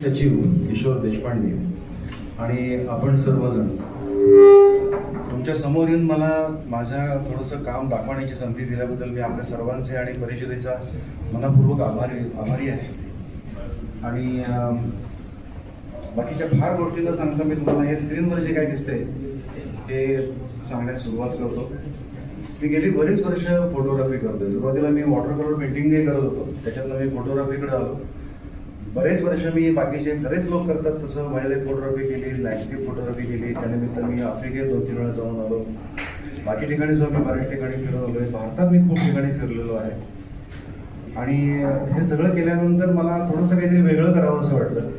सचिव किशोर देशपांडे आणि आपण सर्वजण तुमच्या समोर येऊन मला माझ्या थोडंसं काम दाखवण्याची संधी दिल्याबद्दल मी आपल्या सर्वांचे आणि परिषदेचा मनपूर्वक आभारी आहे. आणि बाकीच्या फार गोष्टी न सांगता मी तुम्हाला हे स्क्रीनवर जे काही दिसते ते सांगण्यास सुरुवात करतो. मी गेली बरीच वर्ष फोटोग्राफी करतोय. सुरुवातीला मी वॉटर कलर पेंटिंगही करत होतो, त्याच्यातनं मी फोटोग्राफीकडे आलो. बरेच वर्ष मी बाकीचे बरेच लोक करतात तसं वाईल्ड फोटोग्राफी केली, लँडस्केप फोटोग्राफी केली. त्यानिमित्त मी आफ्रिकेत 2-3 वेळा जाऊन आलो. बाकी ठिकाणी जो मी बऱ्याच ठिकाणी फिरून आलो आहे. भारतात मी खूप ठिकाणी फिरलेलो आहे. आणि हे सगळं केल्यानंतर मला थोडंसं काहीतरी वेगळं करावं असं वाटलं.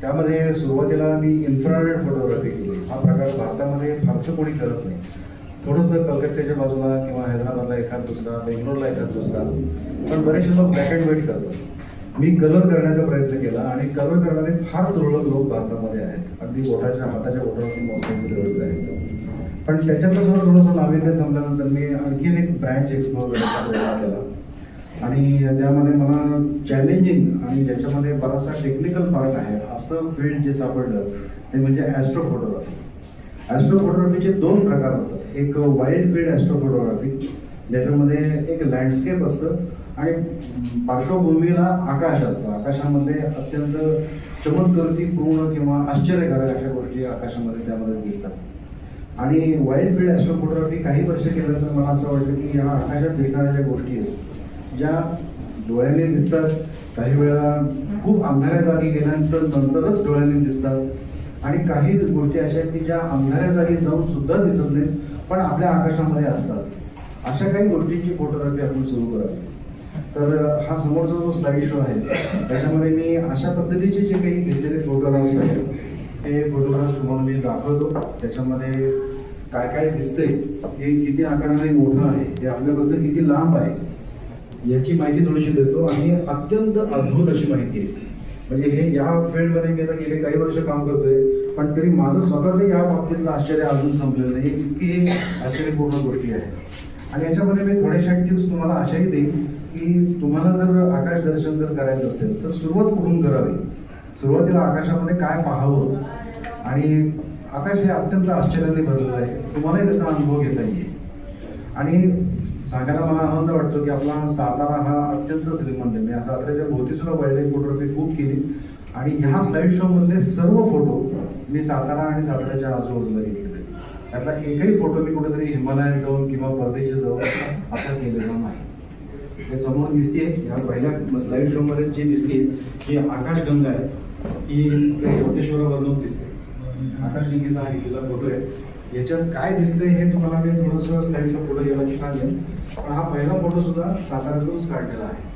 त्यामध्ये सुरुवातीला मी इन्फ्रारेड फोटोग्राफी केली. हा प्रकार भारतामध्ये फारसं कोणी करत नाही. थोडंसं कलकत्त्याच्या बाजूला किंवा हैदराबादला एखाद दुसरा, बेंगलोरला एखाद दुसरा, पण बरेचसे लोक ब्लॅक अँड व्हाईट करतात. मी कलर करण्याचा प्रयत्न केला आणि कलर करणारे फार तुरळक लोक भारतामध्ये आहेत. अगदी हाताच्या बोटावरती मोजण्याची गरज आहे. पण त्याच्यातलं जर थोडंसं नाविन्य संपल्यानंतर मी आणखीन एक ब्रँच एक्सप्लोर करण्याचा प्रयत्न केला. आणि त्यामध्ये मला चॅलेंजिंग आणि ज्याच्यामध्ये बराचसा टेक्निकल पार्ट आहे असं फील्ड जे सापडलं ते म्हणजे ॲस्ट्रो फोटोग्राफी. ॲस्ट्रो फोटोग्राफीचे 2 प्रकार होतात. एक वाईल्ड फील्ड ॲस्ट्रो फोटोग्राफी, ज्याच्यामध्ये एक लँडस्केप असतं आणि पार्श्वभूमीला आकाश असतं. आकाशामध्ये अत्यंत चमत्कृतीपूर्ण किंवा आश्चर्यकारक अशा गोष्टी आकाशामध्ये त्यामध्ये दिसतात. आणि वाईल्ड फील्ड ॲस्ट्रो फोटोग्राफी काही वर्ष केल्यानंतर मला असं वाटलं की ह्या आकाशात दिसणाऱ्या ज्या गोष्टी आहेत ज्या डोळ्याने दिसतात, काही वेळा खूप अंधाऱ्या जागी गेल्यानंतर नंतरच डोळ्याने दिसतात, आणि काही गोष्टी अशा आहेत की ज्या अंधाऱ्या जागी जाऊन सुद्धा दिसत नाहीत पण आपल्या आकाशामध्ये असतात. अशा काही गोष्टींची फोटोग्राफी आपण सुरू करावी. तर हा समोरचा जो स्लाइड शो आहे त्याच्यामध्ये मी अशा पद्धतीचे जे काही घेतलेले फोटोग्राफ्स आहेत ते फोटोग्राफ्स तुम्हाला मी दाखवतो. त्याच्यामध्ये काय काय दिसतंय, हे किती आकाराने मोठं आहे, हे आपल्यापासून किती लांब आहे याची माहिती थोडीशी देतो. आणि अत्यंत अद्भुत अशी माहिती आहे. म्हणजे हे या फील्डमध्ये मी आता गेले काही वर्ष काम करतोय, पण तरी माझं स्वतःचं या बाबतीतलं आश्चर्य अजून संपलेलं नाही. इतकी आश्चर्यपूर्ण गोष्टी आहेत. आणि याच्यामध्ये मी थोड्याशा टिप्स तुम्हाला अशाही देईन की तुम्हाला जर आकाश दर्शन जर करायचं असेल तर सुरुवात कुठून करावी, सुरुवातीला आकाशामध्ये काय पाहावं. आणि आकाश हे अत्यंत आश्चर्याने भरलेलं आहे. तुम्हालाही त्याचा अनुभव घेता येईल. आणि सांगायला मला आनंद वाटतो की आपला सातारा हा अत्यंत श्रीमंत आहे. मी साताऱ्याच्या भोवती सुद्धा वाईल्ड फोटोग्राफी खूप केली. आणि ह्या स्लाइड शो मधले सर्व फोटो मी सातारा आणि साताऱ्याच्या आजूबाजूला घेतलेले आहेत. त्यातला एकही फोटो मी कुठेतरी हिमालयात जाऊन किंवा परदेशी जाऊन असा केलेला नाही. हे समोर दिसते या पहिल्या स्लाइड शो मध्ये जी दिसते ही आकाशगंगा आहे. ही योगेश्वरावरून दिसते. आकाशगंगेचा हा घेतलेला फोटो आहे. याच्यात काय दिसतंय हे तुम्हाला मी थोडंसं स्लाइड शो फोटो गेला की सांगेन. पण हा पहिला फोटो सुद्धा साताऱ्यातूनच काढलेला आहे.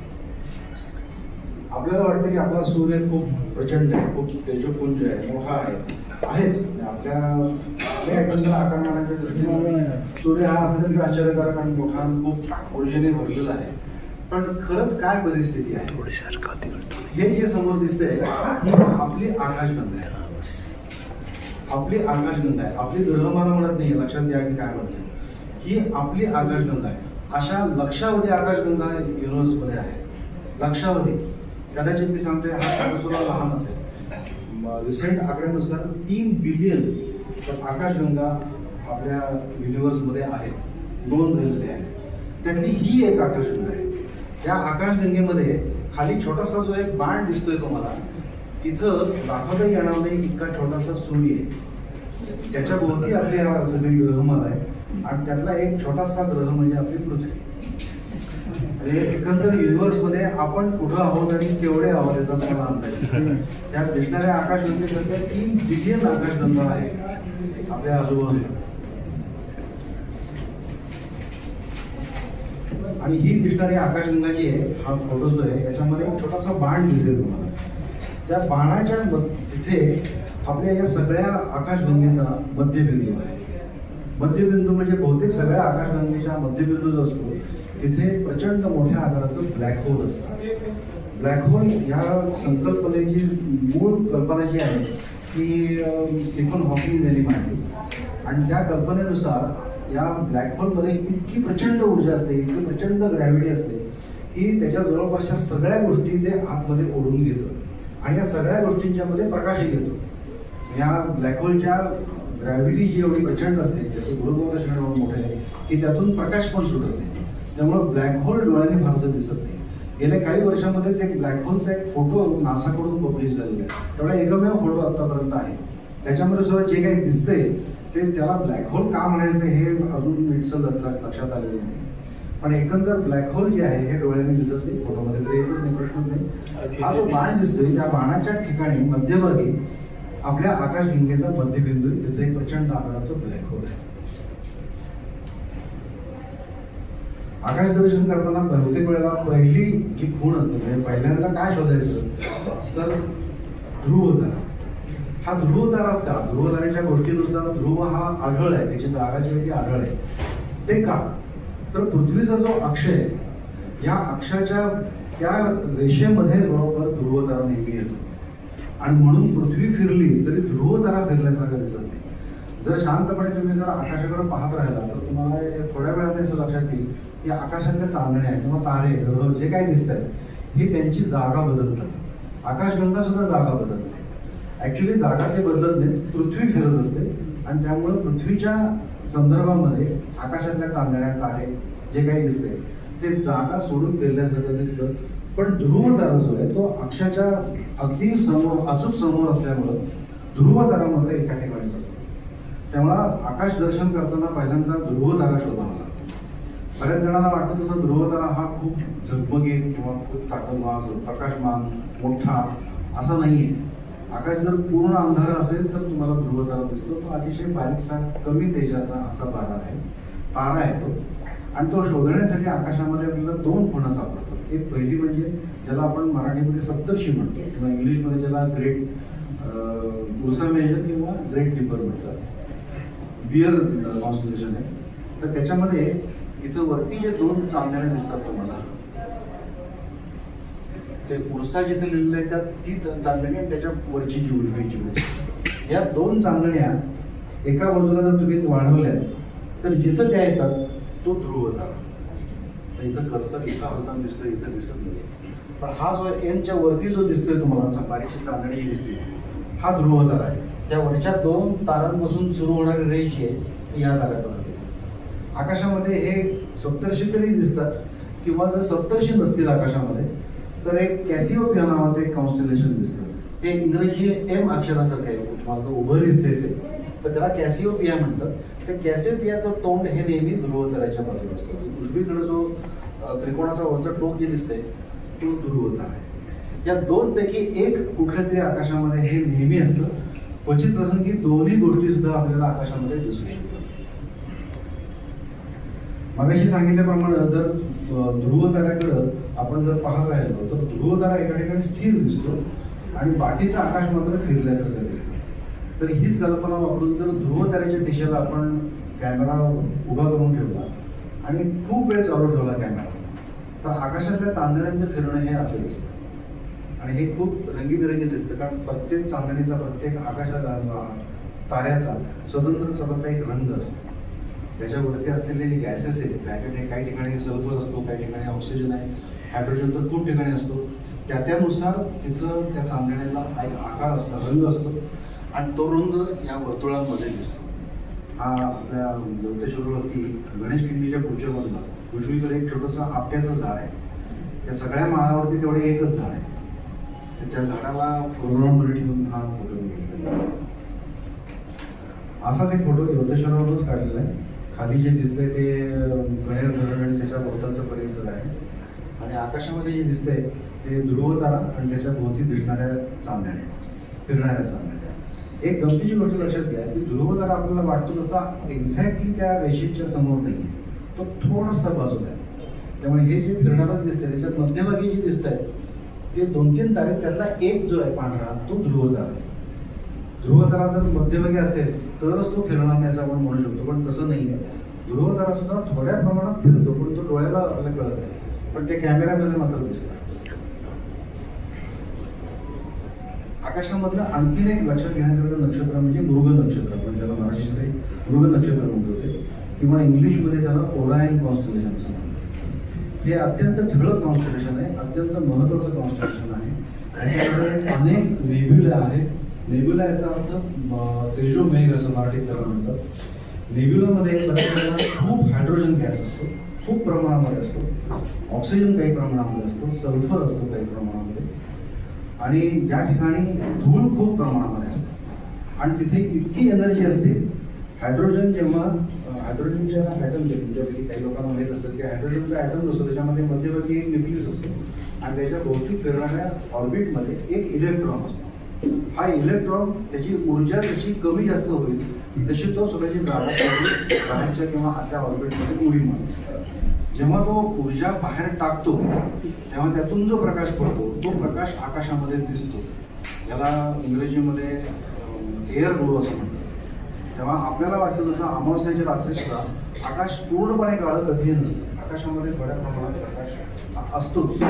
आपल्याला वाटतं की आपला सूर्य खूप प्रचंड आहे, खूप तेजोपुंज आहे, मोठा आहे. आहेच. आपल्या आकारमानाच्या दृष्टीने सूर्य हा अत्यंत आश्चर्यकारक आणि मोठा आणि खूप ऊर्जेने भरलेला आहे. पण खरंच काय परिस्थिती आहे, हे जे समोर दिसतंय ही आपली आकाशगंगा आहे. आपली आकाशगंगा आहे. आपली ग्रहमाला म्हणत नाही, लक्षात घ्या की काय म्हणते. ही आपली आकाशगंगा आहे. अशा लक्षावधी आकाशगंगा युनिव्हर्समध्ये आहेत. लक्षावधी. कदाचित मी सांगतोय हा फोटो सुद्धा लहान असेल. रिसेंट आकड्यानुसार 3 बिलियन आकाशगंगा आपल्या युनिव्हर्समध्ये आहेत, नोंद झालेले आहेत. त्यातली ही एक आकाशगंगा आहे. त्या आकाशगंगेमध्ये खाली छोटासा जो एक बाण दिसतोय तुम्हाला, तिथं दाखवता येणार नाही इतका छोटासा सूर्य आहे. त्याच्या भोवती आपली सगळी ग्रहमाला आहे. आणि त्यातला एक छोटासा ग्रह म्हणजे आपली पृथ्वी. आणि एकंदर युनिव्हर्समध्ये आपण कुठं आहोत आणि केवढे आहोत याचा तुम्हाला अंदाज. त्यात दिसणाऱ्या आकाशगंगेसारख्या 3 बिलियन आकाशगंगा आहेत आपल्या आजूबाजूला. आणि ही दिसणारी आकाशगंगा जी आहे, हा फोटो जो आहे याच्यामध्ये एक छोटासा बाण दिसेल तुम्हाला. त्या बाणाच्या तिथे आपल्या या सगळ्या आकाशगंगेचा मध्यबिंदू आहे. मध्यबिंदू म्हणजे बहुतेक सगळ्या आकाशगंगेच्या मध्यबिंदू जो असतो तिथे प्रचंड मोठ्या आकाराचं ब्लॅक होल असतं. ब्लॅक होल ह्या संकल्पनेची मूळ कल्पना जी आहे ती स्टीफन हॉकिंग यांनी मांडली. आणि त्या कल्पनेनुसार या ब्लॅक होलमध्ये इतकी प्रचंड ऊर्जा असते, इतकी प्रचंड ग्रॅव्हिटी असते की त्याच्या जवळपासच्या सगळ्या गोष्टी ते आतमध्ये ओढून घेतं आणि या सगळ्या गोष्टींच्या मध्ये प्रकाशही येतो. या ब्लॅक होलच्या ग्रॅव्हिटी जी एवढी प्रचंड असते, त्याचं गुरुत्वाकर्षण एवढं मोठं आहे की त्यातून प्रकाश पण सुटत नाही. त्यामुळं ब्लॅक होल डोळ्याने फारसं दिसत नाही. गेल्या काही वर्षामध्येच एक ब्लॅक होलचा एक फोटो नासाकडून पब्लिश झालेला आहे. तेवढा एकमेव फोटो आतापर्यंत आहे. त्याच्यामध्ये सुद्धा जे काही दिसतंय ते त्याला ब्लॅक होल का म्हणायचं हे अजून नीटसं लक्षात आलेलं नाही. पण एकंदर ब्लॅक होल जे आहे हे डोळ्याने दिसत नाही, फोटोमध्ये तर येतच नाही, प्रश्नच नाही. हा जो बाण दिसतोय त्या बाणाच्या ठिकाणी मध्यभागी आपल्या आकाशगंगेचा मध्यबिंदू आहे, त्याचं एक प्रचंड आकाराचं ब्लॅक होल आहे. आकाश दर्शन करताना बहुतेक वेळेला पहिली जी खूण असते, म्हणजे पहिल्यांदा काय शोधायचं तर ध्रुवतारा. हा ध्रुवताराच का? ध्रुवतारेच्या गोष्टीनुसार ध्रुव हा आढळ आहे, त्याची जागा जी आहे ती आढळ आहे. ते का? तर पृथ्वीचा जो अक्ष आहे, या अक्षाच्या त्या रेषेमध्येच बरोबर ध्रुवतारा नेहमी येतो. आणि म्हणून पृथ्वी फिरली तरी ध्रुवतारा फिरल्यासारखं दिसत नाही. जर शांतपणे तुम्ही जर आकाशाकडे पाहत राहिला तर तुम्हाला थोड्या वेळाने असं लक्षात येईल की आकाशातल्या चांदण्या किंवा तारे ग्रह जे काही दिसत आहेत हे त्यांची जागा बदलतात. आकाशगंगा सुद्धा जागा बदलते. ऍक्च्युली जागा ते बदलत नाही, पृथ्वी फिरत असते आणि त्यामुळे पृथ्वीच्या संदर्भामध्ये आकाशातल्या चांदण्या तारे जे काही दिसते ते जागा सोडून फिरल्यासारखं दिसतं. पण ध्रुवतारा जो आहे तो अक्षाच्या अगदी समोर, अचूक समोर असल्यामुळं ध्रुवतारा मात्र एका ठिकाणीच असतो. त्यामुळं आकाश दर्शन करताना पहिल्यांदा ध्रुवतारा शोधावा लागतो. बऱ्याच जणांना वाटतं तसं ध्रुवतारा हा खूप झगमगीत किंवा खूप ताकदवान, प्रकाशमान, मोठा असा नाहीये. आकाश जर पूर्ण अंधार असेल तर तुम्हाला ध्रुवतारा दिसतो. तो अतिशय बारीकसा कमी तेजाचा असा तारा आहे तो. आणि तो शोधण्यासाठी आकाशामध्ये आपल्याला दोन खुणा सापडतात. एक पहिली म्हणजे ज्याला आपण मराठीमध्ये सप्तर्षी म्हणतो किंवा इंग्लिशमध्ये ज्याला ग्रेट उर्सा मेजर किंवा ग्रेट डिपर म्हणतात. बियर कॉन्स्टलेशन आहे. तर त्याच्यामध्ये इथं वरती जे दोन चांदण्या दिसतात तुम्हाला, ते उर्सा जिथे लिहिलेलं आहे त्यात ती चांदणी आणि त्याच्या वरची जी उजवीची गोष्ट, या दोन चांदण्या एका बाजूला जर तुम्ही वाढवल्या तर जिथं त्या येतात तो ध्रुवतारा. इथं कर्सर इथं हलताना दिसतोय, इथं दिसत नाही. पण हा जो एनच्या वरती जो दिसतोय तुम्हाला बारीकशी चांदणी जी दिसते हा ध्रुवतारा आहे. त्या वरच्या दोन तारांपासून सुरू होणारी रेष जी आहे ती या ताऱ्यापर्यंत. आकाशामध्ये हे सप्तर्षी तरी दिसतात किंवा जर सप्तर्षी नसतील आकाशामध्ये तर एक कॅसिओपिया नावाचं एक कॉन्स्टेलेशन दिसतं. हे इंग्रजी एम अक्षरासारखं आहे, तुम्हाला उभं दिसते ते, तर त्याला कॅसिओपिया म्हणतात. त्या कॅसिओपियाचं तोंड हे नेहमी ध्रुवताऱ्याच्या बाजूला असतं. उजवीकडे जो त्रिकोणाचा वरचा टोक जे दिसतंय तो ध्रुवतारा आहे. या दोन पैकी एक कुठल्या तरी आकाशामध्ये हे नेहमी असतं. क्वचित प्रसंगी दोन्ही गोष्टी सुद्धा आपल्याला आकाशामध्ये दिसू शकतात. मगाशी सांगितल्याप्रमाणे जर ध्रुवताऱ्याकडं आपण जर पाहत राहिलो तर ध्रुवतारा एका ठिकाणी स्थिर दिसतो आणि बाकीचं आकाश मात्र फिरल्यासारखं दिसतं. तर हीच कल्पना वापरून जर ध्रुवताऱ्याच्या दिशेला आपण कॅमेरा उभा करून ठेवला आणि खूप वेळ चालू ठेवला कॅमेरा, तर आकाशातल्या चांदण्यांचं फिरणं हे असं दिसतं. आणि हे खूप रंगीबिरंगी दिसतं, कारण प्रत्येक चांदणीचा, प्रत्येक आकाशाचा, ताऱ्याचा स्वतंत्र स्वतःचा एक रंग असतो. त्याच्यावरती असलेले जे गॅसेस आहेत, पॅकेट, काही ठिकाणी सल्फर असतो, काही ठिकाणी ऑक्सिजन आहे, हायड्रोजन तर खूप ठिकाणी असतो. त्यानुसार तिथं त्या चांदण्याला एक आकार असतो, रंग असतो आणि तो रंग या वर्तुळांमध्ये दिसतो. हा आपल्या ज्योतिषवरती गणेश किल्लीच्या पुढच्या बाजूला उजवीकडे एक छोटंसं आपट्याचं झाड आहे. त्या सगळ्या माळावरती तेवढे एकच झाड आहे. त्या झाडाला फोरग्राऊंडमध्ये ठेवून हा फोटो घेतलेला. असाच एक फोटो ज्योतिषवरच काढलेला आहे. खाली जे दिसतंय ते गणेर धरण आणि त्याच्या भोवतालचा परिसर आहे. आणि आकाशामध्ये जे दिसतंय ते ध्रुवतारा आणि त्याच्या भोवती दिसणाऱ्या चांदण्या, फिरणाऱ्या चांदण्या. एक गमतीची गोष्ट लक्षात घ्या की ध्रुवतारा आपल्याला वाटतो तसा एक्झॅक्टली त्या रेषेच्या समोर नाही आहे, तो थोडासा बाजूला आहे. त्यामुळे हे जे फिरणारं दिसतंय त्याच्या मध्यभागी जे दिसत आहेत ते 2-3 तारे, त्यातला एक जो आहे पांढरा तो ध्रुवतारा. ध्रुवतारा जर मध्यभागी असेल तरच तो फिरणार नाही असं आपण म्हणू शकतो, पण तसं नाही आहे. ध्रुवतारा सुद्धा थोड्या प्रमाणात फिरतो, पण तो डोळ्याला आपल्याला कळत नाही, पण ते कॅमेऱ्यामध्ये मात्र दिसतं. आकाशामधलं आणखीन एक लक्षात घेण्यासारखं नक्षत्र म्हणजे मृग नक्षत्र, आपण ज्याला मराठीमध्ये मृग नक्षत्र म्हणतो ते, किंवा इंग्लिशमध्ये त्याला ओरायन कॉन्स्टलेशन असं म्हणतात. हे अत्यंत ठळक कॉन्स्टलेशन आहे, अत्यंत महत्त्वाचं कॉन्स्टलेशन आहे. त्याच्यामध्ये अनेक नेब्युला आहेत. नेब्युला याचा अर्थ तेजोमेघ असं मराठीत त्याला म्हणतात. नेब्युलामध्ये बऱ्याच वेळेला खूप हायड्रोजन गॅस असतो, खूप प्रमाणामध्ये असतो, ऑक्सिजन काही प्रमाणामध्ये असतो, सल्फर असतो काही प्रमाणामध्ये, आणि या ठिकाणी धूळ खूप प्रमाणामध्ये असते. आणि तिथे इतकी एनर्जी असते. हायड्रोजन जेव्हा हायड्रोजनच्या ॲटम तुमच्यापैकी काही लोकांना माहीत असतं की हायड्रोजनचा ॲटम असतो त्याच्यामध्ये मध्यवर्ती एक न्यूक्लियस असतो आणि त्याच्या भोवती फिरणाऱ्या ऑर्बिटमध्ये एक इलेक्ट्रॉन असतो. हा इलेक्ट्रॉन त्याची ऊर्जा जशी कमी जास्त होईल तशी तो स्वतःची जागा बाहेरच्या किंवा आतल्या ऑर्बिटमध्ये उडी मारतो. जेव्हा तो ऊर्जा बाहेर टाकतो तेव्हा त्यातून जो प्रकाश पडतो तो प्रकाश आकाशामध्ये दिसतो. याला इंग्रजीमध्ये एअर ग्लो असं म्हणतात. तेव्हा आपल्याला वाटतं जसं अमावस्याच्या रात्री सुद्धा आकाश पूर्णपणे काळं कधीही नसतं. आकाशामध्ये बड्या प्रमाणात प्रकाश असतोच.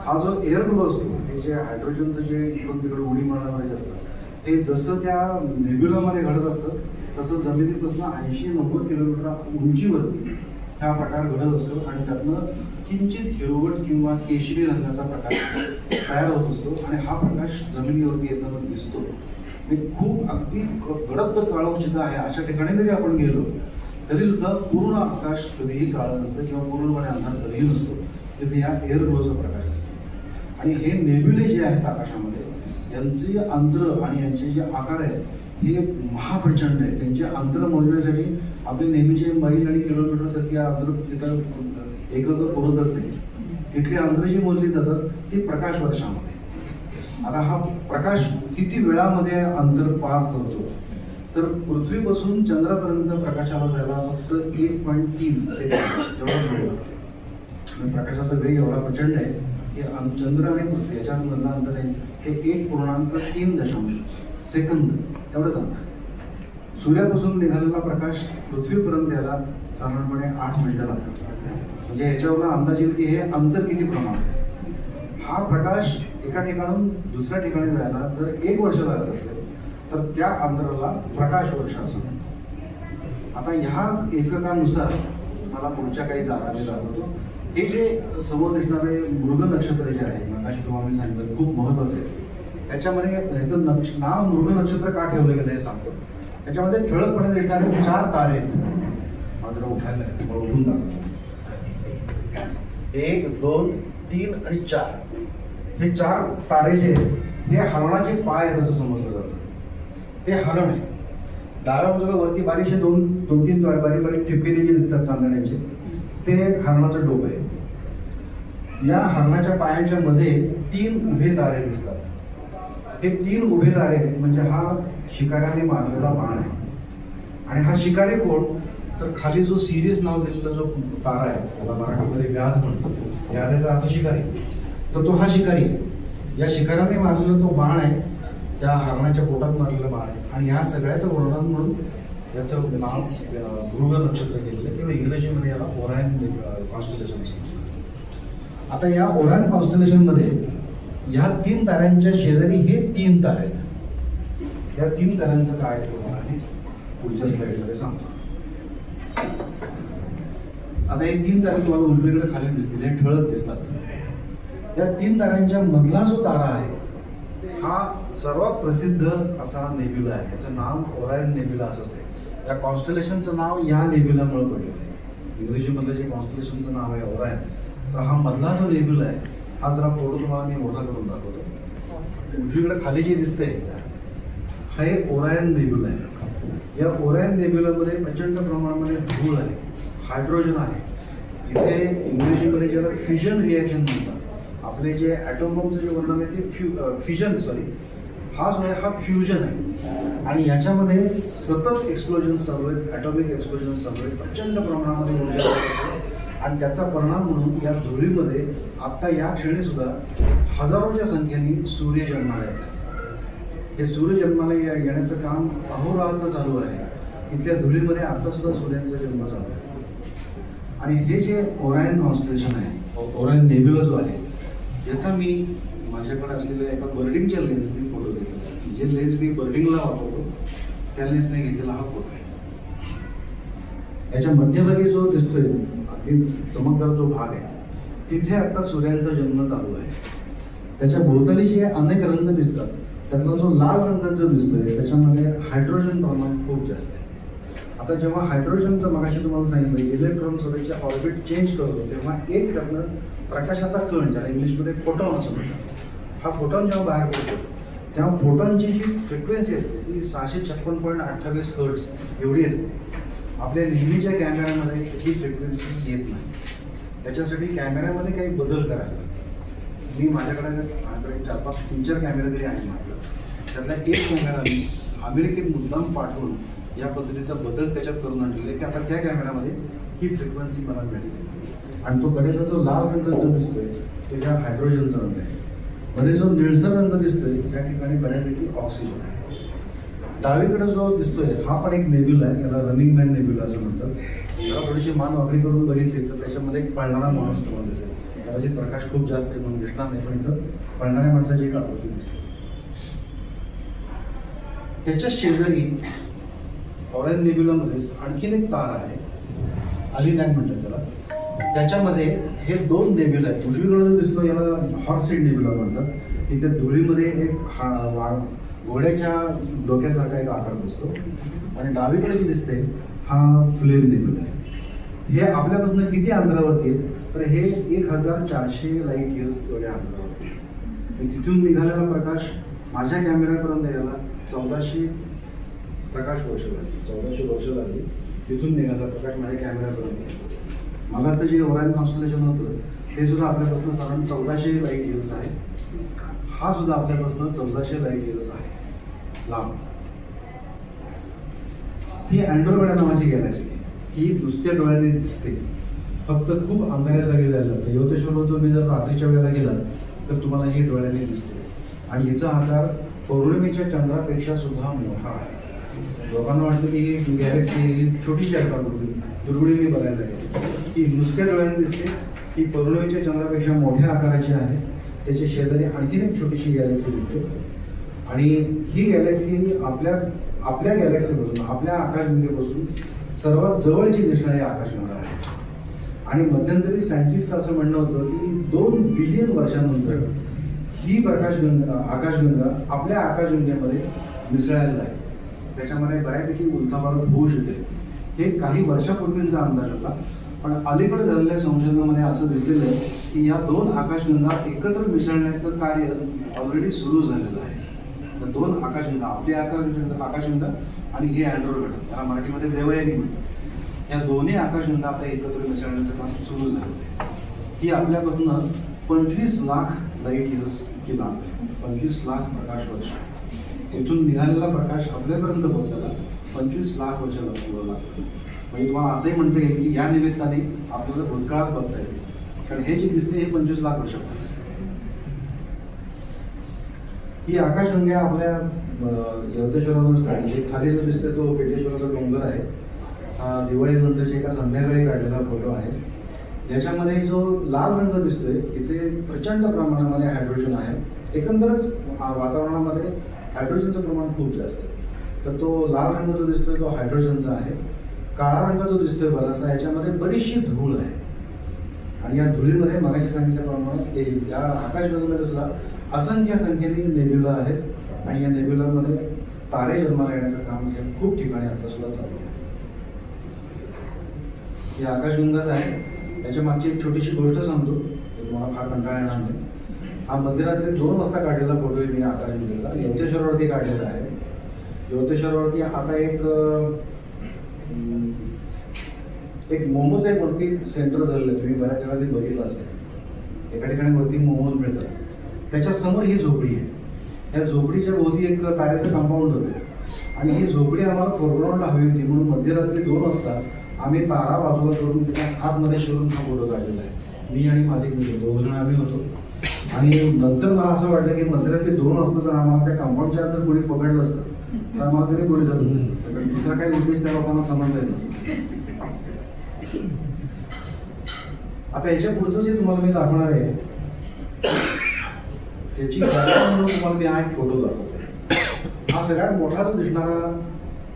हा जो एअर ग्लो असतो हे जे हायड्रोजनचं जे इकडून तिकडे उडी मारण्यामध्ये असतं ते जसं त्या नेब्युलामध्ये घडत असतं तसं जमिनीपासून 80-90 किलोमीटर उंचीवरती हा प्रकार घडत असतो आणि त्यातनं किंचित हिरवट किंवा केशरी रंगाचा प्रकाश तयार होत असतो आणि हा प्रकाश जमिनीवरती येताना दिसतो. खूप अगदी गडद काळोख जिथं आहे अशा ठिकाणी जरी आपण गेलो तरी सुद्धा पूर्ण आकाश कधीही काळं नसतं किंवा पूर्णपणे अंधार कधीही नसतो. तिथे या एअर ग्लोचा प्रकाश असतो. आणि हे नेब्युले जे आहेत आकाशामध्ये यांचे अंतर आणि यांचे जे आकार आहेत हे महाप्रचंड आहेत. त्यांचे अंतर मोजण्यासाठी आपले नेहमीचे मैल आणि किलोमीटर सारखी अंतर तिथं एकत्र पुरतच नाही. तिथली अंतर जी मोजली जातात ती प्रकाश वर्षामध्ये. आता हा प्रकाश किती वेळामध्ये अंतर पार करतो तर पृथ्वीपासून चंद्रापर्यंत प्रकाशाला जायला फक्त 1.3 सेकंद एवढा वेळ लागतो. प्रकाशाचा वेग एवढा प्रचंड आहे की चंद्र आणि पृथ्वी याच्यामधलं अंतर आहे हे 1.3 सेकंद एवढंच अंतर. सूर्यापासून निघालेला प्रकाश पृथ्वीपर्यंत यायला साधारणपणे 8 मिनिटं लागतात. म्हणजे ह्याच्यावरून अंदाज येईल की हे अंतर किती प्रमाणात आहे. हा प्रकाश एका ठिकाणून दुसऱ्या ठिकाणी जायला जर 1 वर्ष लागत असेल तर त्या अंतराला प्रकाश वर्ष असं म्हणतात. आता ह्या एककानुसार मला पुढच्या काही जागांनी दाखवतो. हे जे समोर दिसणारे मृग नक्षत्र जे आहे मगाशी तुम्हाला मी सांगितलं खूप महत्त्वाचं आहे. त्याच्यामध्ये ह्याचं नाव मृग नक्षत्र का ठेवलं गेलं हे सांगतो. त्याच्यामध्ये ठळकपणे दिसणारे 4 तारे आहेत. मात्र उठायला मला उठून दाखवतो. 1, 2, 3 आणि 4 हे 4 तारे जे आहेत हे हरणाचे पाय आहेत असं समजलं जातं. ते हरण आहे. डाव्या बाजूला वरती बारीकशे 2-3 बारीक बारीक ठिपके जे दिसतात चांदण्याचे ते हरणाचं डोकं आहे. या हरणाच्या पायांच्या मध्ये 3 उभे तारे दिसतात. हे 3 उभे तारे म्हणजे हा शिकाऱ्याने मारलेला बाण आहे. आणि हा शिकारी कोण तर खाली जो सिरियस नाव दिलेला जो तारा आहे त्याला मराठीमध्ये व्याध म्हणतात. व्याधाचा अर्थ शिकारी. तर तो हा शिकारी आहे. या शिकाऱ्याने मारलेला तो बाण आहे त्या हरणाच्या पोटात मारलेला बाण आहे. आणि ह्या सगळ्याचं वर्णन म्हणून याचं नाव मृग नक्षत्र केलेलं आहे किंवा इंग्रजीमध्ये याला ओरायन कॉन्स्टलेशन म्हणतात. आता या ओरायन कॉन्स्टलेशनमध्ये ह्या 3 ताऱ्यांच्या शेजारी हे 3 तारे आहेत. या 3 ताऱ्यांचं काय तुम्हाला आहे पुढच्या स्लाइडमध्ये सांगतो. आता हे 3 तारे तुम्हाला उजवीकडे खाली दिसतील. हे ठळक दिसतात. या 3 ताऱ्यांच्या मधला जो तारा आहे हा सर्वात प्रसिद्ध असा नेब्युला आहे. याचं नाव ओरायन नेब्युला असंच आहे. या कॉन्स्टलेशनचं नाव या नेब्युलामुळे पडलेलं आहे. इंग्रजीमधलं जे कॉन्स्टलेशनचं नाव आहे ओरायन तर हा मधला जो नेब्युला आहे हा जरा फोटो तुम्हाला मी मोठा करून दाखवतो. उजवीकडे खाली जे दिसतंय हा एक ओरायन नेब्युला आहे. या ओरायन नेब्युलामध्ये प्रचंड प्रमाणामध्ये धूळ आहे, हायड्रोजन आहे. इथे इंग्रजीमध्ये ज्याला फ्युजन रिॲक्शन म्हणतात. आपले जे ॲटोमचं जे वर्णन आहे ते फ्युजन हा जो आहे हा फ्युजन आहे. आणि याच्यामध्ये सतत एक्सप्लोजन चालू आहेत, ॲटॉमिक एक्सप्लोजन चालू आहेत, प्रचंड प्रमाणामध्ये ऊर्जा आणि त्याचा परिणाम म्हणून या धुळीमध्ये आत्ता या क्षणी सुद्धा हजारोच्या संख्येने सूर्य जन्माला येतात. हे सूर्य जन्माला येण्याचं काम अहोरात्र चालू आहे. इथल्या धुळीमध्ये आत्ता सुद्धा सूर्यांचा जन्म चालू आहे. आणि हे जे ओरायन कॉन्स्टलेशन आहे, ओरायन नेब्युला जो आहे याचा मी माझ्याकडे असलेल्या एका बर्डिंगच्या लेन्सने फोटो घेतला. जे लेन्स मी बर्डिंगला वापरतो त्या लेन्सने घेतलेला हा फोटो आहे. याच्या मध्यभागी जो दिसतोय अगदी चमकदार जो भाग आहे तिथे आता सूर्यांचा जन्म चालू आहे. त्याच्या भोवताली जे अनेक रंग दिसतात त्यातला जो लाल रंग जो दिसतोय त्याच्यामध्ये हायड्रोजन प्रमाण खूप जास्त आहे. आता जेव्हा हायड्रोजनचं मगाशी तुम्हाला सांगितलं इलेक्ट्रॉन स्वतःची ऑर्बिट चेंज करतो तेव्हा एक त्यातनं प्रकाशाचा कण ज्याला इंग्लिशमध्ये फोटॉन असं म्हणतात, हा फोटॉन जेव्हा बाहेर पडतो तेव्हा फोटॉनची जी फ्रिक्वेन्सी असते ती 656.28 हर्ट्झ एवढी असते. आपल्या नेहमीच्या कॅमेऱ्यामध्ये ही फ्रिक्वेन्सी येत नाही. त्याच्यासाठी कॅमेऱ्यामध्ये काही बदल करायला लागतात. मी माझ्याकडे 4-5 फीचर कॅमेरे तरी आहे माझ्याकडे. त्यातला एक कॅमेरा मी अमेरिकेत मुद्दाम पाठवून या पद्धतीचा बदल त्याच्यात करून आणलेला आहे की आता त्या कॅमेऱ्यामध्ये ही फ्रिक्वेन्सी मला मिळते. आणि तो कडेचा जो लाल रंग जो दिसतोय तो ज्या हायड्रोजनचा रंग आहे. मध्ये जो निळसर रंग दिसतोय त्या ठिकाणी बऱ्यापैकी ऑक्सिजन आहे. डावीकडे जो दिसतोय हा पण एक नेब्युला आहे, याला रनिंग मॅन नेब्युला असं म्हणतात. त्याला थोडीशी मान वाकडी करून बघितली तर त्याच्यामध्ये एक पळणारा माणूस तुम्हाला दिसेल. कदाचित प्रकाश खूप जास्त आहे म्हणून दिसणार नाही, पण इथं पळणाऱ्या माणसाची एक आकृती दिसते. त्याच्या शेजारी ऑरेंज नेब्युलामध्येच आणखीन एक तारा आहे, अलिनॅग म्हणतात त्याला. त्याच्यामध्ये हे 2 नेब्युला आहेत. उजवीकडे जो दिसतो याला हॉर्स सीड नेब्युला म्हणतात. तिथे धुळीमध्ये एक घोड्याच्या डोक्यासारखा एक आकार दिसतो. आणि डावीकडे जी दिसते हा फ्लेम नेब्युला आहे. हे आपल्यापासून किती अंतरावरती आहे तर हे 1400 लाईट इयर्स एवढ्या अंतरावरती आहे. तिथून निघालेला प्रकाश माझ्या कॅमेऱ्यापर्यंत यायला 1400 प्रकाश वर्ष लागली. 1400 वर्ष लागली तिथून निघाला प्रकाश माझ्या कॅमेऱ्यापर्यंत. मगाचं जे ओरायन कॉन्स्टलेशन होतं ते सुद्धा आपल्यापासून साधारण 1400 लाईट इयर्स आहे. हा सुद्धा आपल्यापासून 1400 लाईट इयर्स आहे लांब. ही अँड्रोमेडा नावाची गॅलॅक्सी ही नुसत्या डोळ्याने दिसते, फक्त खूप अंधाऱ्या जागी जायला लागतं. योगेश्वरला तुम्ही जर रात्रीच्या वेळेला गेला तर तुम्हाला ही डोळ्याने दिसते. आणि हिचा आकार पौर्णिमेच्या चंद्रापेक्षा सुद्धा मोठा आहे. लोकांना वाटतं की ही गॅलेक्सी ही छोटीशी आकार होती, दुर्बिणीने बघायला लागेल. ही नुसत्या डोळ्याने दिसते, ही पौर्णिमेच्या चंद्रापेक्षा मोठ्या आकाराची आहे. त्याच्या शेजारी आणखीन एक छोटीशी गॅलेक्सी दिसते. आणि ही गॅलेक्सी आपल्या गॅलेक्सीपासून आपल्या आकाशगंगेपासून सर्वात जवळची दिसणारी आकाशगंगा आहे. आणि मध्यंतरी सायंटिस्ट असं म्हणणं होतं की 2 बिलियन वर्षानंतर ही आकाशगंगा आपल्या आकाशगंगेमध्ये मिसळायला आहे. त्याच्यामध्ये बऱ्यापैकी उलथापालथ होऊ शकेल. हे काही वर्षापूर्वीचा अंदाज होता, पण अलीकडे झालेल्या संशोधनामध्ये असं दिसलेलं आहे की या 2 आकाशगंगा एकत्र मिसळण्याचं कार्य ऑलरेडी सुरू झालेलं आहे. तर 2 आकाशगंगा, आपली आकाशगंगा आणि हे अँड्रोमेडा, त्याला मराठीमध्ये देवयानी म्हणतात, या दोन्ही आकाशगंगा आता एकत्र मिसळण्याचं काम सुरू झालं आहे. ही आपल्यापासून 25 लाख लाईट इयर्स इतकी लांब आहे. 25 लाख प्रकाश वर्ष. इथून निघालेला प्रकाश आपल्यापर्यंत पोहोचायला 25 लाख वर्ष लागतो. म्हणजे तुम्हाला असंही म्हणता येईल की या निमित्ताने आपल्याला भूतकाळात बघता येईल, कारण हे जे दिसते हे 25 लाख वर्षापूर्वी. ही आकाशगंगा आपल्या यवतेश्वरावरच काढली. खाली जो दिसतोय तो पेटेश्वराचा डोंगर आहे. हा दिवाळी नंतरच्या एका संध्याकाळी काढलेला फोटो आहे. याच्यामध्ये जो लाल रंग दिसतोय इथे प्रचंड प्रमाणामध्ये हायड्रोजन आहे. एकंदरच वातावरणामध्ये हायड्रोजनचं प्रमाण खूप जास्त आहे. तर तो लाल रंग जो दिसतोय तो हायड्रोजनचा आहे. काळा रंग जो दिसतोय बराचसा याच्यामध्ये बरीचशी धूळ आहे. आणि या धुळीमध्ये मगाशी सांगितल्याप्रमाणे या आकाशगंगेमध्ये सुद्धा असंख्य संख्येने नेब्युला आहेत. आणि या नेब्युलामध्ये तारे जन्माला येण्याचं काम हे खूप ठिकाणी आता सुद्धा चालू आहे. ही आकाशगंगाच आहे. याच्या मागची एक छोटीशी गोष्ट सांगतो, तुम्हाला फार कंटाळा येणार नाही. हा मध्यरात्री 2 वाजता काढलेला फोटो आहे मी आकाशगंगेचा. यवतेश्वरवरती काढलेला आहे. यवतेश्वरवरती आता एक मोमोचं एक वरती सेंटर झालेलं आहे. तुम्ही बऱ्याच वेळा ते बघितलं असेल. एका ठिकाणी वरती मोमोज मिळतात. त्याच्या समोर ही झोपडी आहे. या झोपडीच्या भोवती एक ताऱ्याचं कंपाऊंड होतं. आणि ही झोपडी आम्हाला फोरग्राऊंडला हवी होती म्हणून मध्यरात्री 2 वाजता आम्ही तारा बाजूला करून त्याच्या आतमध्ये शिरून हा फोटो काढलेला आहे. मी आणि माझे मित्र 2 जण आम्ही होतो. आणि नंतर मला असं वाटलं की मध्यरात्री 2 वाजता जर आम्हाला त्या कंपाऊंडच्या आत कोणी पकडलं असतं तर आम्हाला तरी कोणी समजलं नसतं, कारण दुसरा काही उद्देश त्या लोकांना समजता येत नसतं. आता याच्या पुढचं जे तुम्हाला मी दाखवणार आहे त्याची जागा म्हणून तुम्हाला मी हा एक फोटो दाखवतो. हा सगळ्यात मोठा जो दिसणारा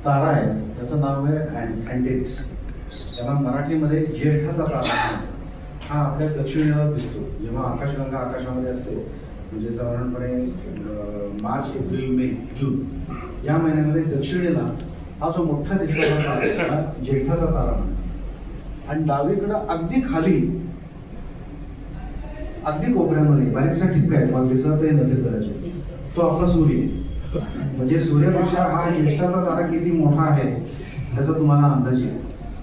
तारा आहे त्याचं नाव आहे अँटेरिक्स. याला मराठीमध्ये ज्येष्ठाचा तारा म्हणतात. हा आपल्या दक्षिणेला दिसतो. जेव्हा आकाशगंगा आकाशामध्ये असते म्हणजे साधारणपणे मार्च, एप्रिल, मे, जून या महिन्यामध्ये दक्षिणेला हा जो मोठा दिसणारा तारा आहे हा जेठाचा तारा म्हणतात. आणि डावीकडं अगदी खाली अगदी कोपऱ्यामध्ये बारीकसा ठिपका आहे, मला दिसतही नसेल कदाचित, तो आपला सूर्य आहे. म्हणजे सूर्यापेक्षा हा ज्येष्ठाचा तारा किती मोठा आहे त्याचा तुम्हाला अंदाज येईल.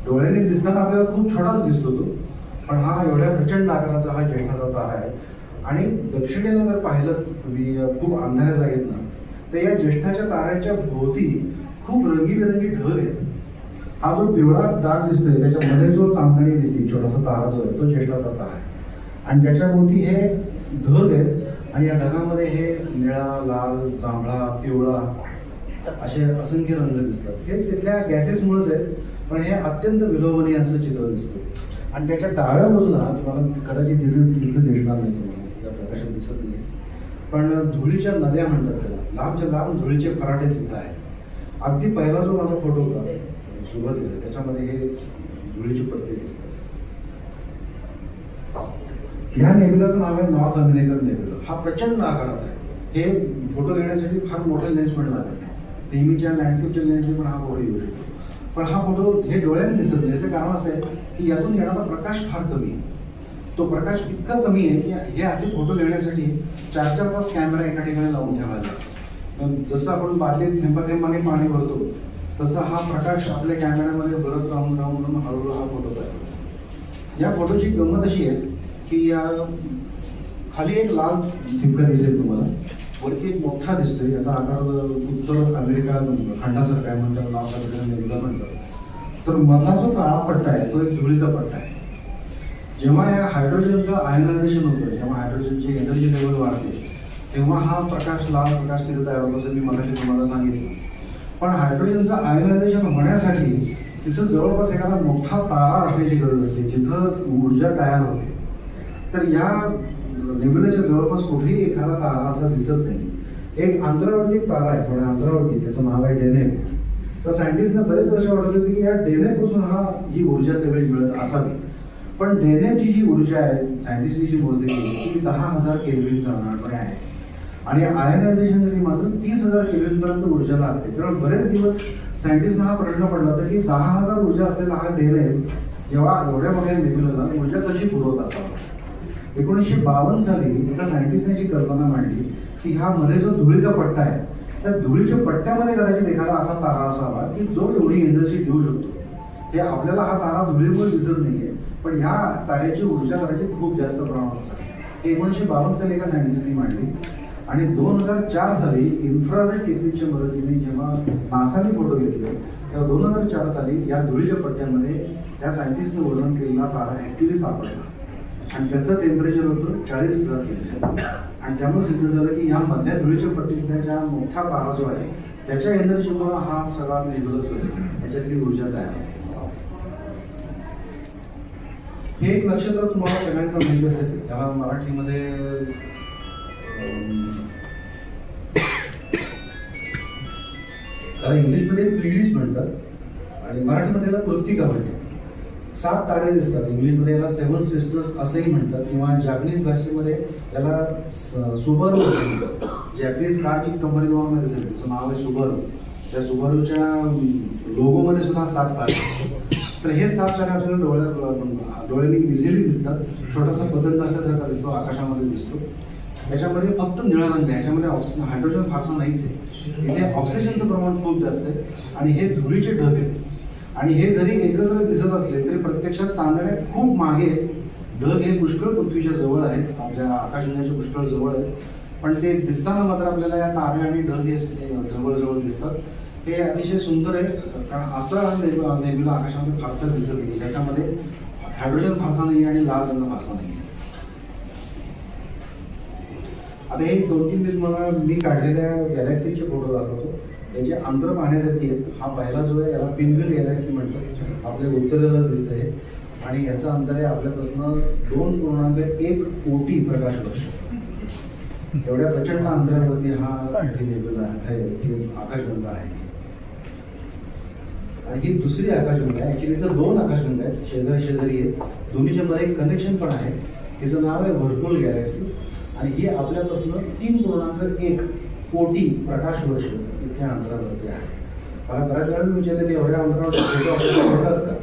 डोळ्याने दिसताना आपल्याला खूप छोटाच दिसतो तो, पण हा एवढ्या प्रचंड आकाराचा हा ज्येष्ठाचा तारा आहे. आणि दक्षिणेला जर पाहिलं तुम्ही खूप अंधाऱ्या जागेत ना, तर या ज्येष्ठाच्या ताऱ्याच्या भोवती खूप रंगीबेरंगी ढग आहेत. हा जो पिवळा डाग दिसतोय त्याच्यामध्ये जो चांदणी दिसते, छोटासा तारा जो आहे तो ज्येष्ठाचा तारा आहे. आणि त्याच्या भोवती हे ढग आहेत आणि या ढगामध्ये हे निळा, लाल, जांभळा, पिवळा असे असंख्य रंग दिसतात. हे तिथल्या गॅसेसमुळेच आहेत, पण हे अत्यंत विलोभनीय असं चित्र दिसतं. आणि त्याच्या डाव्या बाजूला तुम्हाला कदाचित तिथं दिसणार नाही, तुम्हाला त्या प्रकाशात दिसत नाही, पण धुळीच्या नद्या म्हणतात त्याला, लांबच्या लांब धुळीचे फराटे तिथं आहेत. अगदी पहिला जो माझा फोटो होता सुरुवातीचा, त्याच्यामध्ये हे धुळीचे पट्टे दिसतात. ह्या नेब्युलाचं नाव आहे नॉर्थ अमेरिकन नेब्युला. हा प्रचंड आकाराचा आहे. हे फोटो घेण्यासाठी फार मोठ्या लेन्समध्ये लागत नाही, नेहमीच्या लँडस्केपच्या लेन्सने पण हा फोटो येऊ शकतो. पण हा फोटो हे डोळ्याने दिसत नाही. याचं कारण असं आहे की यातून येणारा प्रकाश फार कमी आहे. तो प्रकाश इतका कमी आहे की हे असे फोटो घेण्यासाठी 4-4 तास कॅमेरा एका ठिकाणी लावून ठेवायला लागतो. जसं आपण बादलीत थेंबाथेंबाने पाणी भरतो तसा हा प्रकाश आपल्या कॅमेऱ्यामध्ये भरत राहून हळूहळू हा फोटो तयार होतो. या फोटोची गंमत अशी आहे की या खाली एक लाल ठिपका दिसेल तुम्हाला, वरती एक मोठा दिसतोय, याचा आकार उत्तर अमेरिका खंडासारखा आहे, म्हणतात नॉर्थ अमेरिकन नेब्युला म्हणतात. तर मधला जो काळा पट्टा आहे तो एक धुळीचा पट्टा आहे. जेव्हा या हायड्रोजनचं आयनायझेशन होतं, जेव्हा हायड्रोजनची एनर्जी लेवल वाढते, तेव्हा हा प्रकाश, लाल प्रकाश तिथे तयार होतो, असं मी मगाशी तुम्हाला सांगितलं. पण हायड्रोजनचं आयनायझेशन होण्यासाठी तिथं जवळपास एखादा मोठा तारा असण्याची गरज असते, जिथं ऊर्जा तयार होते. तर या नेब्युलाच्या जवळपास कुठेही एखादा तारा असा दिसत नाही. एक अंतरावरती एक तारा आहे, थोड्या अंतरावरती, त्याचं नाव आहे डेनेप. तर सायंटिस्टना बरेच वर्ष वाटत होते की या डेनेपासून ही ऊर्जा सगळी मिळत असावी. पण डेनेपची जी ऊर्जा आहे सायंटिस्टनी जी मोजली गेली ती 10,000 केल्विन साधारणपणे आहे. आणि आयनायझेशनसाठी मात्र 30,000 केल्विनपर्यंत ऊर्जा लागते. त्यामुळे बरेच दिवस सायंटिस्टना हा प्रश्न पडला होता की 10,000 ऊर्जा असलेला हा डेनेप जेव्हा एवढ्या मोठ्या नेब्युलाला ऊर्जा कशी पुरवत असावा. 1952 साली एका सायंटिस्टने जी कल्पना मांडली की हा मध्ये जो धुळीचा पट्टा आहे त्या धुळीच्या पट्ट्यामध्ये कदाचित एखादा असा तारा असावा की जो एवढी एनर्जी देऊ शकतो. हे आपल्याला हा तारा धुळीमुळे दिसत नाहीये, पण ह्या ताऱ्याची ऊर्जा कदाचित खूप जास्त प्रमाणात असावी. हे 1952 साली एका सायंटिस्टने मांडली. आणि 2004 साली इन्फ्रारेड टेक्निकच्या मदतीने जेव्हा नासाने फोटो घेतले तेव्हा 2004 साली या धुळीच्या पट्ट्यामध्ये त्या सायंटिस्टने वर्णन केलेला तारा ऍक्च्युली सापडला. आणि त्याचं टेम्परेचर होतं 40,000 केल्विन. आणि त्यामुळे सिद्ध झालं की या मधल्या धुळीच्या पट्टीतल्या ज्या मोठा तारा जो आहे त्याच्या एनर्जीमुळे हा सगळा नेब्युलस होतो, त्याच्यातली ऊर्जा तयार होते. हे एक नक्षत्र तुम्हाला सगळ्यांना माहिती असेल, त्याला मराठीमध्ये त्याला इंग्लिशमध्ये प्लिडीस म्हणतात आणि मराठीमध्ये त्याला कृत्तिका म्हणतात. 7 तारे दिसतात. इंग्लिशमध्ये याला 7 सिस्टर्स असंही म्हणतात, किंवा जॅपनीज भाषेमध्ये याला सुबारू म्हणतात. जॅपनीज कारची कंपनी तुम्हाला माहिती असेल, त्याचं नाव आहे सुबारू. त्या सुबारूच्या लोगोमध्ये सुद्धा 7 तारे. तर हे 7 तारे आपल्याला डोळ्याने इझिली दिसतात. छोटासा पतंग असल्यासारखा दिसतो, आकाशामध्ये दिसतो. याच्यामध्ये फक्त निळा रंग आहे, याच्यामध्ये हायड्रोजन फारसा नाहीच आहे. इथे ऑक्सिजनचं प्रमाण खूप जास्त आहे आणि हे धुळीचे ढग आहेत. आणि हे जरी एकत्र दिसत असले तरी प्रत्यक्षात चांदण्या खूप मागे आहेत. ढग हे पुष्कळ पृथ्वीच्या जवळ आहेत, आपल्या आकाशगंगाच्या पुष्कळ जवळ आहेत. पण ते दिसताना मात्र आपल्याला या तारे आणि ढग हे जवळ दिसतात. हे अतिशय सुंदर आहे, कारण असा नेब्युला आकाशामध्ये फारसा दिसत नाही, ज्याच्यामध्ये हायड्रोजन फारसा नाही आणि लाल रंग फारसा नाही. आता हे 2-3 दिवस मला मी काढलेल्या गॅलेक्सीचे फोटो दाखवतो. याचे अंतर पाहण्यासारखी आहेत. हा पहिला जो आहे याला पिंगल गॅलेक्सी म्हणतात, आपल्या उत्तरेला दिसतंय. आणि याचं अंतर आहे आपल्यापासून 2.1 कोटी प्रकाश वर्ष. एवढ्या प्रचंड अंतरावरती हा नेब्युला आहे, आकाशगंगा आहे. आणि ही दुसरी आकाशगंगा आहे. ऍक्च्युली इथं 2 आकाशगंगा आहेत, शेजारी आहेत. दोन्हीच्या मध्ये एक कनेक्शन पण आहे. तिचं नाव आहे व्हर्टुअल गॅलेक्सी. आणि हे आपल्यापासून 3.1 कोटी प्रकाश वर्ष इथे अंतरावरती आहे. मला बऱ्याच वेळा विचारलं की एवढ्या अंतरावर फोटो आपल्याला येतात का?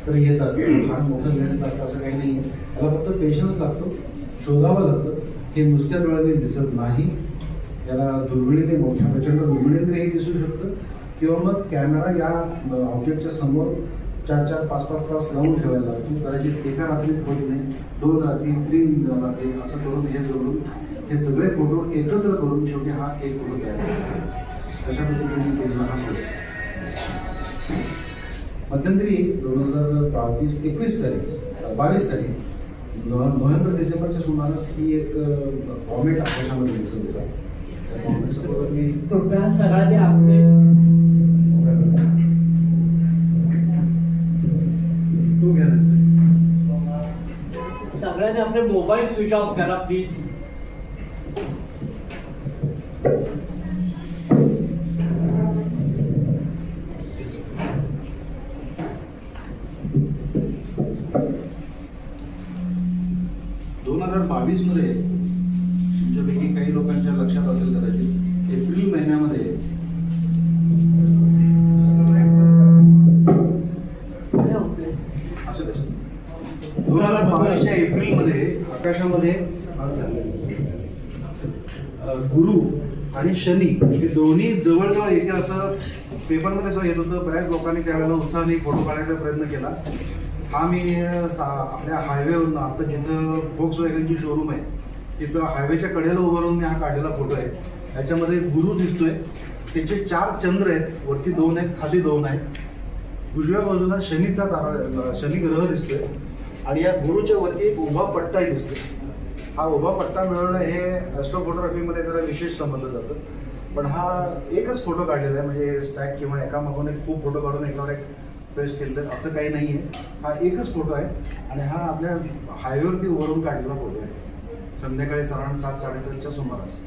तर येतात. फार मोठं लेन्स लागतं असं काही नाही आहे. त्याला फक्त पेशन्स लागतो, शोधावं लागतं. हे नुसत्या डोळ्याने दिसत नाही. याला दुर्बिणीने, मोठ्या प्रचंड दुर्बिणीनेही दिसू शकतं किंवा मग कॅमेरा या ऑब्जेक्टच्या समोर 4-4, 5-5 तास लावून ठेवायला लागतो. कदाचित एका रात्रीत होत नाही, 2 रात्री, 3 रात्री असं करून हे जोडून हे सगळे फोटो एकत्र करून शेवटी हा एक फोटो तयार करतो. अशा पद्धतीने केलेला हा फोटो. मध्यंतरी 2022 साली नोव्हेंबर-डिसेंबरच्या सुमारास ही एक कॉमेट आकाशामध्ये दिसत होता. त्या कॉमेटसोबत मी कृपया सगळ्यांनी आपले तो घ्या ना. सगळ्यांनी आपले मोबाईल स्विच ऑफ करा प्लीज. मध्ये तुमच्यापैकी काही लोकांच्या लक्षात असेल कदाचित एप्रिल महिन्यामध्ये असं 2022च्या एप्रिलमध्ये आकाशामध्ये गुरु आणि शनी हे दोन्ही जवळजवळ येतील असं पेपरमध्ये असं येत होतं. बऱ्याच लोकांनी त्यावेळेला उत्साहाने फोटो काढायचा प्रयत्न केला. हा मी आपल्या हायवेवरून आता जिथं फोक्सवॅगनची शोरूम आहे तिथं हायवेच्या कडेला उभं राहून मी हा काढलेला फोटो आहे. याच्यामध्ये गुरु दिसतोय, त्याचे 4 चंद्र आहेत, वरती 2 आहेत, खाली 2 आहेत. उजव्या बाजूला शनीचा तारा, शनी ग्रह दिसतोय आणि या गुरुच्या वरती एक उभा पट्टाही दिसतोय. हा उभा पट्टा मिळवणं हे ॲस्ट्रोफोटोग्राफीमध्ये जरा विशेष समजलं जातं. पण हा एकच फोटो काढलेला आहे, म्हणजे स्टॅक किंवा एकामागून एक खूप फोटो काढून एकावर एक पेस्ट केलं तर असं काही नाही आहे. हा एकच फोटो आहे आणि हा आपल्या हायवेवरती उभारून काढलेला फोटो आहे. संध्याकाळी साधारण 7-7:30च्या सुमारास.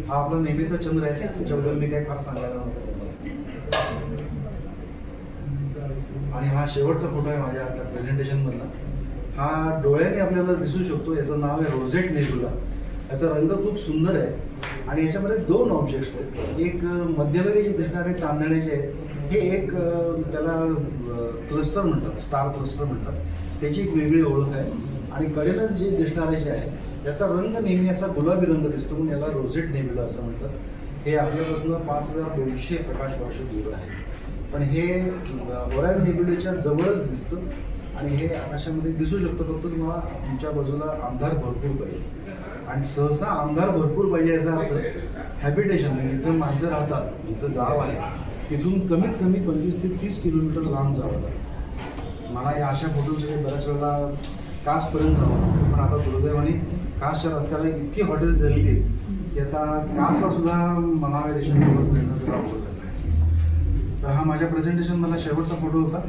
हा आपला नेहमीचा चंद्र आहे, त्याच्याबद्दल मी काही फार सांगायला नको. आणि हा शेवटचा फोटो आहे माझ्या आता प्रेझेंटेशनमधला. हा डोळ्याने आपल्याला दिसू शकतो. याचं नाव आहे रोझेट नेबुला. याचा रंग खूप सुंदर आहे आणि याच्यामध्ये 2 ऑब्जेक्ट्स आहेत. एक मध्यभागी जे दिसणारे चांदण्याचे आहेत, हे एक त्याला क्लस्टर म्हणतात, स्टार क्लस्टर म्हणतात. त्याची एक वेगळी ओळख आहे. आणि कडेला जे दिसणारे जे आहे याचा रंग नेहमी असा गुलाबी रंग दिसतो, म्हणून याला रोझेट नेबुला असं म्हणतात. हे आपल्यापासून 5200 प्रकाश वर्ष दूर आहे. पण हे ओरायन नेबुलेच्या जवळच दिसतं आणि हे आकाशामध्ये दिसू शकतं. फक्त तुम्हाला तुमच्या बाजूला अंधार भरपूर पाहिजे आणि सहसा अंधार भरपूर पाहिजे याचा अर्थ हॅबिटेशन, म्हणजे इथं माणसं राहतात, इथं गाव आहे, तिथून कमीत कमी 25 ते 30 किलोमीटर लांब जावं लागतं. मला या अशा फोटोसाठी बऱ्याच वेळेला कासपर्यंत जावं लागतं. पण आता दुर्दैवाने कासच्या रस्त्याला इतकी हॉटेल्स झालेली आहेत की आता कासला सुद्धा मनावे देशांसोबत मिळणं तर अवघड झालं आहे. तर हा माझ्या प्रेझेंटेशन मला शेवटचा फोटो होता.